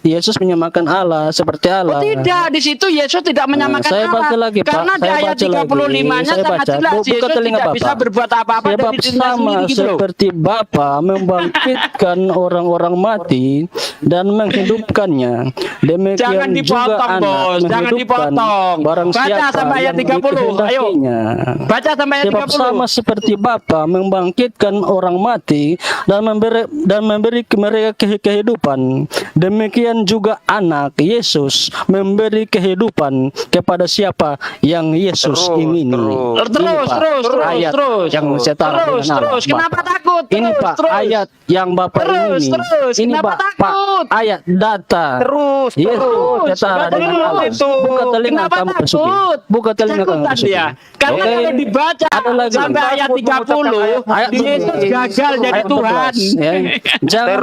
Yesus menyamakan Allah seperti Allah. Tidak, di situ Yesus tidak menyamakan saya baca Allah. lagi, Pak. Karena di ayat 35-nya sangat jelas Yesus tidak bisa berbuat apa-apa dari dirinya sendiri gitu loh. Seperti Bapa membangkitkan orang-orang mati dan menghidupkannya, demikian jangan dipotong, juga Anak bos. Jangan dipotong. Baca sampai ayat 30. Ayo. Baca sampai ayat 30. Sama seperti Bapa membangkitkan orang mati dan memberi mereka kehidupan, demikian juga Anak Yesus memberi kehidupan kepada siapa yang Yesus ingini. Terus. Yang setara dengan Allah. Terus. Kenapa takut? Ini Pak ayat yang Bapak ingini. Ini Kenapa takut? Ayat data. Terus. Setara dengan Allah. Buka telinga kamu Pasuki. Buka telinga kamu Pasuki. Karena kalau dibaca sampai ayat 30, Yesus gagal jadi Tuhan. Jangan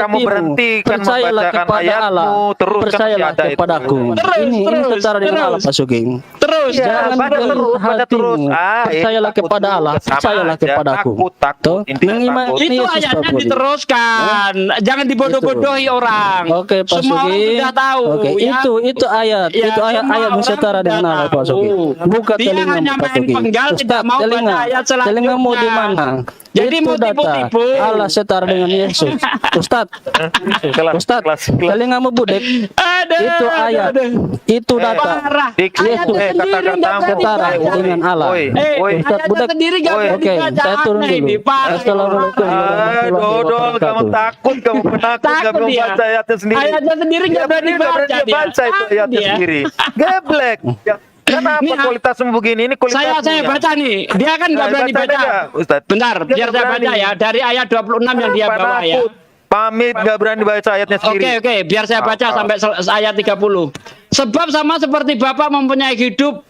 kamu berhentikan membacakan ayatmu. Terus percayalah kepadaku. Ini setara dengan Allah Pasuki. Terus. Jangan terus. percayalah kepada Allah. Percayalah kepadaku. Itu ayatnya diteruskan. Jangan dibodoh-bodohi orang. Oke, Pak Semua orang Sugi. sudah tahu. Oke, ya. itu ayat. Itu ayat yang setara dengan Allah, Pak Sugi. Buka Dia telinga hanya Pak main Sugi. penggal, tidak mau baca ayat selanjutnya. Telingamu di mana? Jadi itu mau data. tipu-tipu. Allah setara dengan Yesus. Ustaz, telingamu budek. Itu ayat, itu data. Parah. Yesus setara dengan Allah. Ustaz ayatnya Budak, sendiri nggak berani oke, baca. saya turun Aneh dulu. ini, parah. Assalamualaikum warahmatullahi Dodol, kamu wabarakatuh. takut, kamu penakut, Takut nggak mau dia. baca ayatnya sendiri. Ayatnya sendiri nggak berani baca dia. baca itu Takut ayatnya dia. sendiri. Geblek. Ya, kenapa Ini, kualitasmu begini? Ini kualitasmu. Saya baca nih, dia kan nggak berani baca. Ustaz. Bentar, Dia biar nggak saya baca berani. ya dari ayat 26 yang dia bawa ya. Penakut. Pamit nggak berani baca ayatnya sendiri. Oke, biar saya baca sampai ayat 30. Sebab sama seperti Bapa mempunyai hidup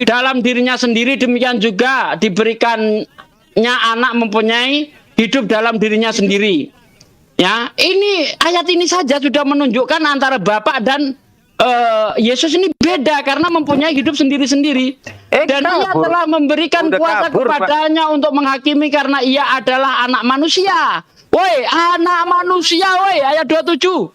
dalam dirinya sendiri, demikian juga diberikannya anak mempunyai hidup dalam dirinya sendiri. Ya, ini ayat ini saja sudah menunjukkan antara Bapa dan Yesus ini beda karena mempunyai hidup sendiri-sendiri. Dan ia kabur. telah memberikan Udah kuasa kabur, Pak. kepadanya untuk menghakimi karena ia adalah anak manusia. Woi, anak manusia, woi, ayat 27.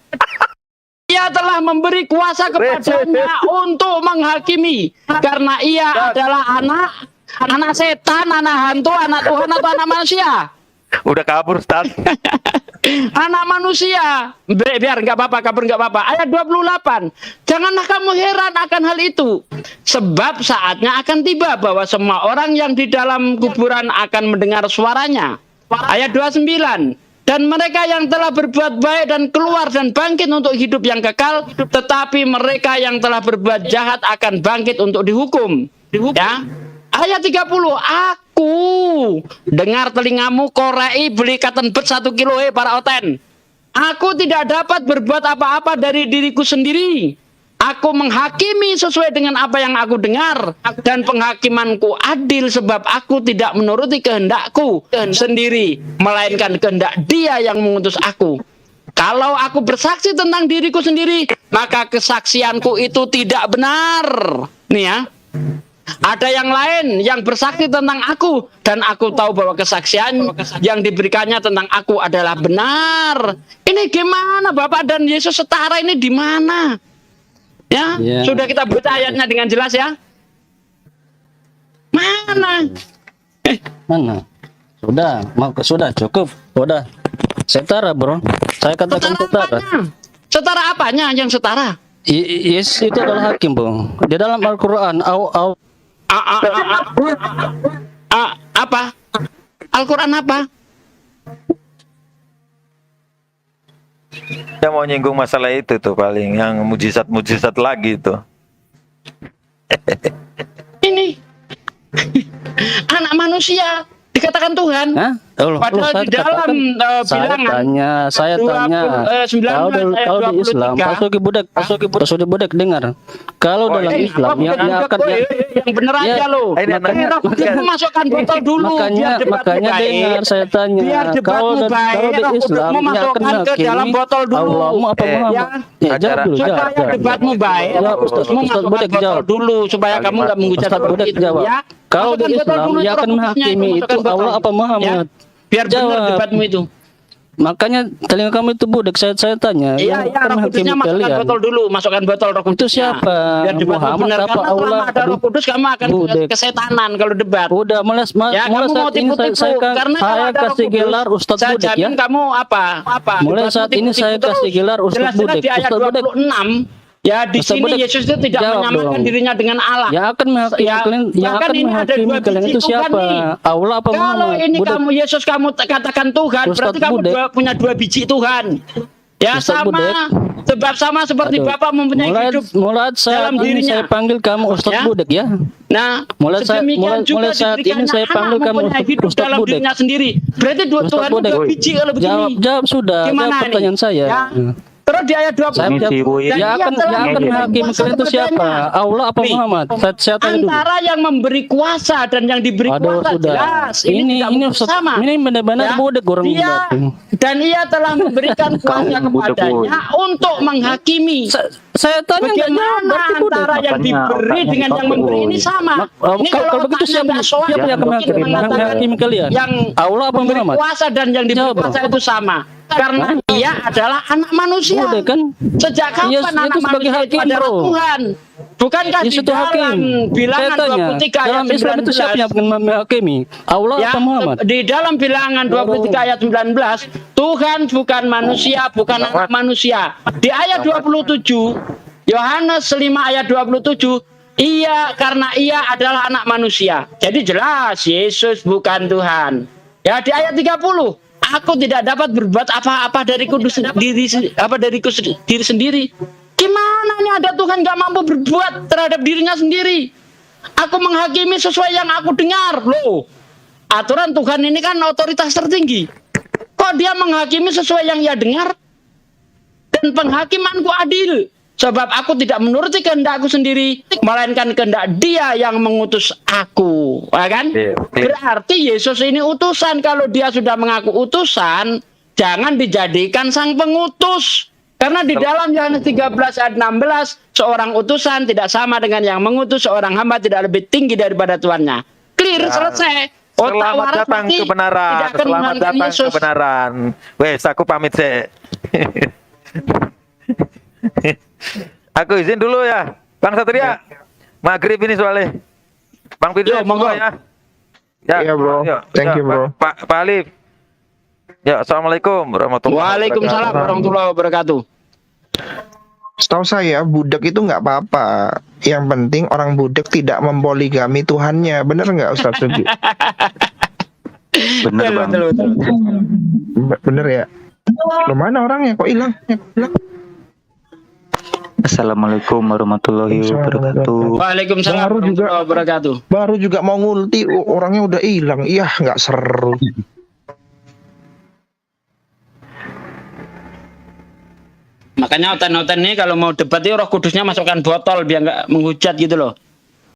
Ia telah memberi kuasa kepadanya untuk menghakimi karena ia adalah anak setan, anak hantu, anak Tuhan atau anak manusia. Udah kabur, Ustaz. Anak manusia. Biar nggak apa-apa, kabur nggak apa-apa. Ayat 28. Janganlah kamu heran akan hal itu. Sebab saatnya akan tiba bahwa semua orang yang di dalam kuburan akan mendengar suaranya. Ayat 29. Dan mereka yang telah berbuat baik dan keluar dan bangkit untuk hidup yang kekal, tetapi mereka yang telah berbuat jahat akan bangkit untuk dihukum. Ya. Ayat 30, aku dengar telingamu korei beli cotton bud 1 kilo para oten. Aku tidak dapat berbuat apa-apa dari diriku sendiri. Aku menghakimi sesuai dengan apa yang aku dengar, dan penghakimanku adil sebab aku tidak menuruti kehendakku sendiri, melainkan kehendak Dia yang mengutus aku. Kalau aku bersaksi tentang diriku sendiri, maka kesaksianku itu tidak benar. Nih ya. Ada yang lain yang bersaksi tentang aku, dan aku tahu bahwa kesaksian yang diberikannya tentang aku adalah benar. Ini gimana Bapak dan Yesus setara ini di mana? Ya, sudah kita baca ayatnya dengan jelas ya. Mana? Mana? Sudah cukup. Sudah. Setara, bro. Saya katakan setara. Setara apanya yang setara? Yes, itu adalah hakim, bro. Di dalam Al-Quran, apa? Al-Quran apa? Dia mau nyinggung masalah itu tuh paling yang mujizat lagi tuh. Ini anak manusia dikatakan Tuhan. Hah? Padahal di dalam bilangan saya tanya, kalau di Islam, Pak Budak dengar. Kalau dalam Islam yang akan yang bener aja lo. Masukkan botol dulu. Makanya dengar saya tanya. Biar debatmu baik. Kalau di Islam yang akan masukkan ke dalam botol dulu. Allahmu apa Muhammad? Jawab dulu. Supaya debatmu baik. Ustaz Budak jawab dulu supaya kamu nggak menghujat Budak jawab. Kalau di Islam yang akan menghakimi itu Allah apa Muhammad? Biar benar debatmu itu. Makanya telinga kamu itu budak, saya tanya. Iya, Roh Kudusnya masukkan botol dulu, masukkan botol Roh Kudusnya. Itu siapa? Biar debatmu benar. Karena kalau ada Roh Kudus kamu akan kesetanan kalau debat. Udah, mulai saat ini saya kasih gelar Ustadz Budak ya. Kamu apa? Mulai saat ini saya kasih gelar Ustadz Budak. Di ayat 26 ya di sini Yesus itu tidak menyamakan dirinya dengan Allah. Yang akan menghakimi kalian itu siapa? Allah apa Muhammad? Kalau ini kamu Yesus kamu katakan Tuhan, berarti kamu punya 2 biji Tuhan. Ya sama, sebab sama seperti Bapak mempunyai hidup dalam dirinya. Saya panggil kamu Ustadz Budak ya. Nah, mulai saat ini saya panggil kamu Ustadz dalam Budak. dirinya sendiri. Berarti Tuhan 2 biji kalau begini. Jawab sudah. Jawab pertanyaan saya. Terus di ayat 20 yang akan menghakimi kalian itu siapa? Allah apa Muhammad? Saya tanya dulu. Antara yang memberi kuasa dan yang diberi kuasa jelas. Ini sama. Ini benar-benar budak orang dan ia telah memberikan kuasa kepadanya untuk menghakimi. Saya tanya bagaimana antara yang diberi dengan yang memberi ini sama. Ini kalau begitu siapa yang menghakimi kalian? Yang Allah apa memberi Muhammad? kuasa dan yang diberi kuasa itu sama. Karena dia adalah anak manusia. Kan? Sejak kapan anak manusia itu adalah Tuhan? Bukankah di Yesus itu hakim. dalam bilangan Saya tanya, 23 ayat dalam Islam itu siapa yang 19 akan menghakimi? Allah ya, atau Muhammad? di dalam bilangan 23 ayat 19 Tuhan bukan manusia, bukan anak manusia. Di ayat 27 Yohanes 5 ayat 27 ia karena ia adalah anak manusia. Jadi jelas Yesus bukan Tuhan. Ya di ayat 30 aku tidak dapat berbuat apa-apa dari kudus diri sendiri. Gimana ini ada Tuhan gak mampu berbuat terhadap dirinya sendiri? Aku menghakimi sesuai yang aku dengar. Loh, aturan Tuhan ini kan otoritas tertinggi. Kok dia menghakimi sesuai yang ia dengar? Dan penghakimanku adil. Sebab aku tidak menuruti kehendakku sendiri, melainkan kehendak Dia yang mengutus aku. Ya kan? Berarti Yesus ini utusan. Kalau dia sudah mengaku utusan, jangan dijadikan sang pengutus. Karena di dalam Yohanes 13 ayat 16, seorang utusan tidak sama dengan yang mengutus, seorang hamba tidak lebih tinggi daripada tuannya. Clear, selesai. Otak Selamat waras datang berarti kebenaran. tidak akan Selamat menghargai datang Yesus. kebenaran. Wes, aku pamit sih. Aku izin dulu ya, Bang Satria. Maghrib ini soalnya. Bang Firdaus monggo. ya. Ya, Iya, bro. Thank you, bro. Pak Alif. Ya, assalamualaikum warahmatullahi Waalaikumsalam warahmatullahi wabarakatuh. Setahu saya budak itu nggak apa-apa. Yang penting orang budak tidak mempoligami Tuhannya. Bener nggak Ustaz Sugi? Bener bang. Betul. Bener ya? Loh, mana orangnya? Kok hilang? Assalamualaikum warahmatullahi wabarakatuh. Waalaikumsalam Baru juga- warahmatullahi wabarakatuh. Baru juga mau ngulti, orangnya udah hilang. Iya, nggak seru. Makanya oten-oten ini kalau mau debat itu Roh Kudusnya masukkan botol biar nggak menghujat gitu loh.